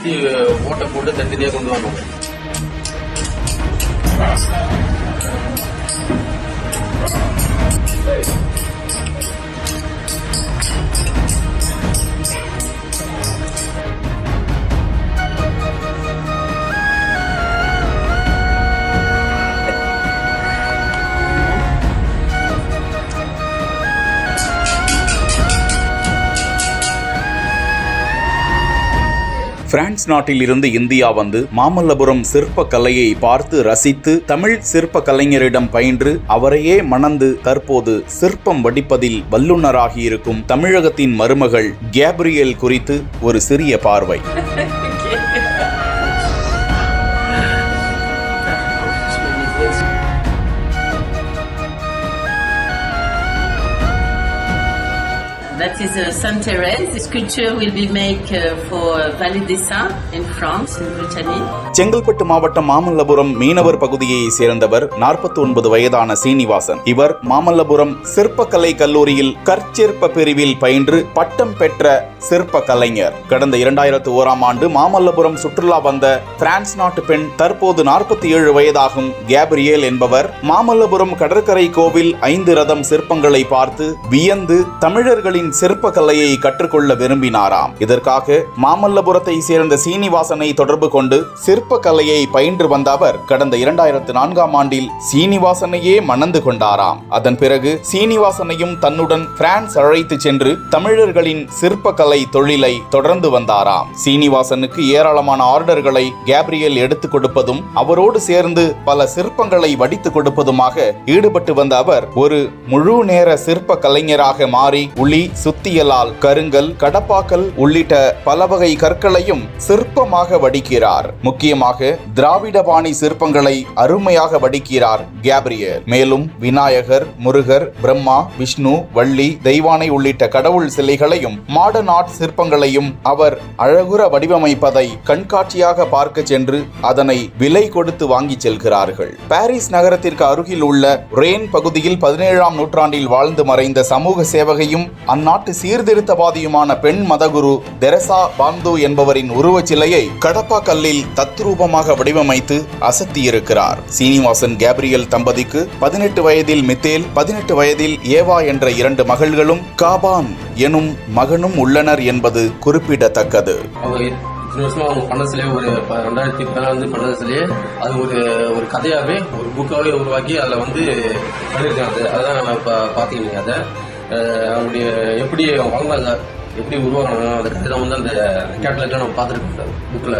சுற்றி ஓட்டை போட்டு தனித்தனியாக கொண்டு வரணும். பிரான்ஸ் நாட்டில் இருந்து இந்தியா வந்து மாமல்லபுரம் சிற்ப கலையை பார்த்து ரசித்து தமிழ் சிற்ப கலைஞரிடம் பயின்று அவரையே மணந்து தற்போது சிற்பம் வடிப்பதில் வல்லுநராகியிருக்கும் தமிழகத்தின் மருமகள் கேப்ரியல் குறித்து ஒரு சிறிய பார்வை. That is Sainte Thérèse. The sculpture will be made for Vallée des Saints in France, in Brittany. Chengalpattu மாவட்டம் மாமல்லபுரம் மீனவர் பகுதியை சேர்ந்தவர் 49 வயதான சீனிவாசன். இவர் மாமல்லபுரம் சிற்பக்கலை கல்லூரியில் கற்சிற்ப பிரிவில் பயின்று பட்டம் பெற்ற சிற்ப கலைஞர். கடந்த 2001ஆம் ஆண்டு மாமல்லபுரம் சுற்றுலா வந்த பிரான்ஸ் நாட்டு பெண் தற்போது 47 வயதாகும் கேப்ரியல் என்பவர் மாமல்லபுரம் கடற்கரை கோவில் 5 ரதம் சிற்பங்களை பார்த்து வியந்து தமிழர்களின் சிற்ப கலையை கற்றுக்கொள்ள விரும்பினாராம். இதற்காக மாமல்லபுரத்தை சேர்ந்த சீனிவாசனை தொடர்பு கொண்டு சிற்ப கலையை பயின்று வந்த அவர் கடந்த 2004ஆம் ஆண்டில் சீனிவாசனையே மணந்து கொண்டாராம். அதன் பிறகு சீனிவாசனையும் தன்னுடன் பிரான்ஸ் அழைத்து சென்று தமிழர்களின் சிற்ப கலை தொழிலை தொடர்ந்து வந்தாராம். சீனிவாசனுக்கு ஏராளமான ஆர்டர்களை கேப்ரியல் எடுத்துக் கொடுப்பதும் அவரோடு சேர்ந்து பல சிற்பங்களை வடித்து கொடுப்பதுமாக ஈடுபட்டு வந்த அவர் ஒரு முழு நேர சிற்ப கலைஞராக மாறி உளி, சுத்தியலால், கருங்கல், கடப்பாக்கல் உள்ளிட்ட பல வகை கற்களையும் சிற்பமாக வடிக்கிறார். முக்கியமாக திராவிட பாணி சிற்பங்களை அருமையாக வடிக்கிறார் கேப்ரியல். மேலும் விநாயகர், முருகர், பிரம்மா, விஷ்ணு, வள்ளி, தெய்வானை உள்ளிட்ட கடவுள் சிலைகளையும் மாடர்ன் ஆர்ட் சிற்பங்களையும் அவர் அழகுற வடிவமைப்பதை கண்காட்சியாக பார்க்க சென்று அதனை விலை கொடுத்து வாங்கி செல்கிறார்கள். பாரிஸ் நகரத்திற்கு அருகில் உள்ள ரேன் பகுதியில் 17ஆம் நூற்றாண்டில் வாழ்ந்து மறைந்த சமூக சேவகையும் அந்நாட்டு சீர்திருத்தவாதியுமான பெண் மதகுரு தெரசா பாந்து என்பவரின் உருவச் சிலையை கடப்பாக்கல்லில் தத்ரூபமாக வடிவமைத்து அசத்தியிருக்கிறார். சீனிவாசன் கேப்ரியல் தம்பதிக்கு 18 வயதில் மித்தேல், 18 வயதில் ஏவா என்ற 2 மகள்களும் காபான் எனும் மகனும் உள்ளனர் என்பது குறிப்பிடத்தக்கது. அவங்க பண்ண சிலையை ஒரு 2014 பண்ண சிலையை அது ஒரு கதையாகவே ஒரு புக்காகவே உருவாக்கி அதில் பண்ணியிருக்காங்க. அதான் நான் இப்போ பார்த்தீங்க அதை அவங்களுடைய எப்படி வாழ்ந்தாங்க, எப்படி உருவாங்க அந்த கதை தான் அந்த கேட்டலாக்லாம் நம்ம பார்த்துருக்கோம் புக்கில்.